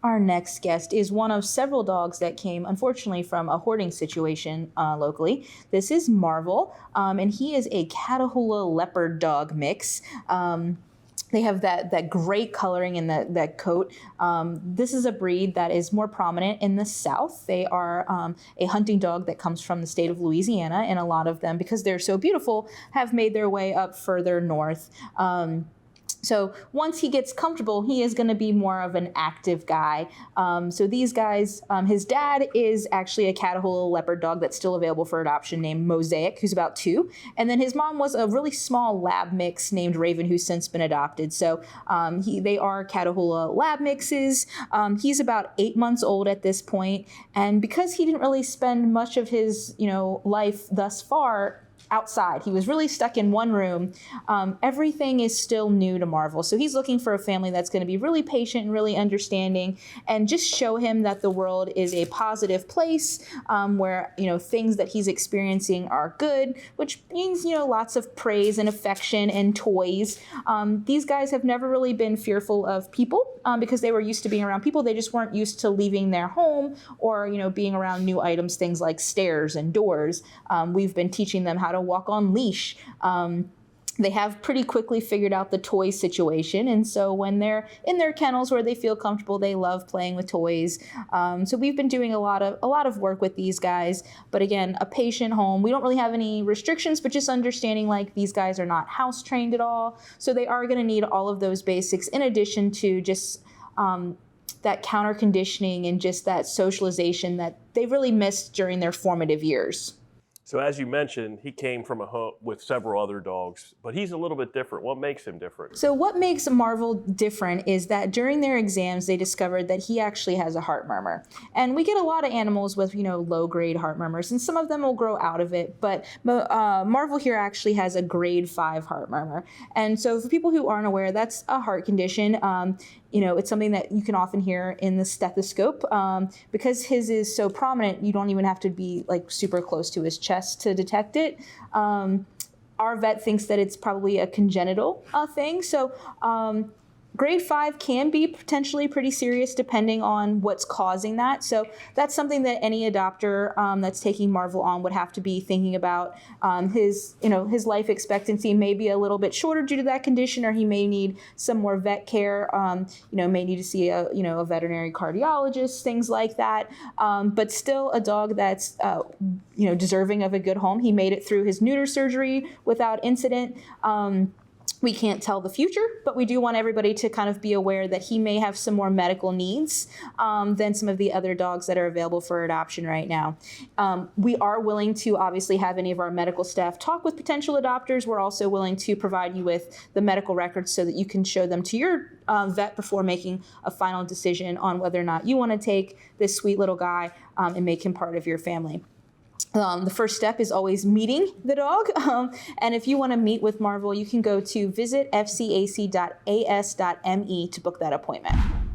Our next guest is one of several dogs that came, unfortunately, from a hoarding situation locally. This is Marvel, and he is a Catahoula Leopard dog mix. They have that great coloring in that coat. This is a breed that is more prominent in the South. They are a hunting dog that comes from the state of Louisiana, and a lot of them, because they're so beautiful, have made their way up further north. So once he gets comfortable, he is going to be more of an active guy. So these guys, his dad is actually a Catahoula Leopard dog that's still available for adoption named Mosaic, who's about 2. And then his mom was a really small lab mix named Raven, who's since been adopted. So they are Catahoula lab mixes. He's about 8 months old at this point. And because he didn't really spend much of his, life thus far outside, he was really stuck in one room. Everything is still new to Marvel. So he's looking for a family that's going to be really patient and really understanding, and just show him that the world is a positive place, where, things that he's experiencing are good, which means, lots of praise and affection and toys. These guys have never really been fearful of people, because they were used to being around people. They just weren't used to leaving their home or, being around new items, things like stairs and doors. We've been teaching them how to walk on leash. They have pretty quickly figured out the toy situation, and so when they're in their kennels where they feel comfortable, they love playing with toys. So we've been doing a lot of work with these guys. But again, a patient home. We don't really have any restrictions, but just understanding these guys are not house trained at all, so they are going to need all of those basics in addition to just that counter conditioning and just that socialization that they really missed during their formative years. So as you mentioned, he came from a home with several other dogs, but he's a little bit different. What makes him different? So what makes Marvel different is that during their exams, they discovered that he actually has a heart murmur. And we get a lot of animals with, low-grade heart murmurs, and some of them will grow out of it. But Marvel here actually has a grade 5 heart murmur. And so for people who aren't aware, that's a heart condition. It's something that you can often hear in the stethoscope. Because his is so prominent, you don't even have to be super close to his chest to detect it. Our vet thinks that it's probably a congenital thing. So grade 5 can be potentially pretty serious depending on what's causing that. So that's something that any adopter that's taking Marvel on would have to be thinking about. His life expectancy may be a little bit shorter due to that condition, or he may need some more vet care. May need to see a veterinary cardiologist, things like that. But still a dog that's deserving of a good home. He made it through his neuter surgery without incident. We can't tell the future, but we do want everybody to kind of be aware that he may have some more medical needs than some of the other dogs that are available for adoption right now. We are willing to obviously have any of our medical staff talk with potential adopters. We're also willing to provide you with the medical records so that you can show them to your vet before making a final decision on whether or not you want to take this sweet little guy and make him part of your family. The first step is always meeting the dog. And if you want to meet with Marvel, you can go to visitfcac.as.me to book that appointment.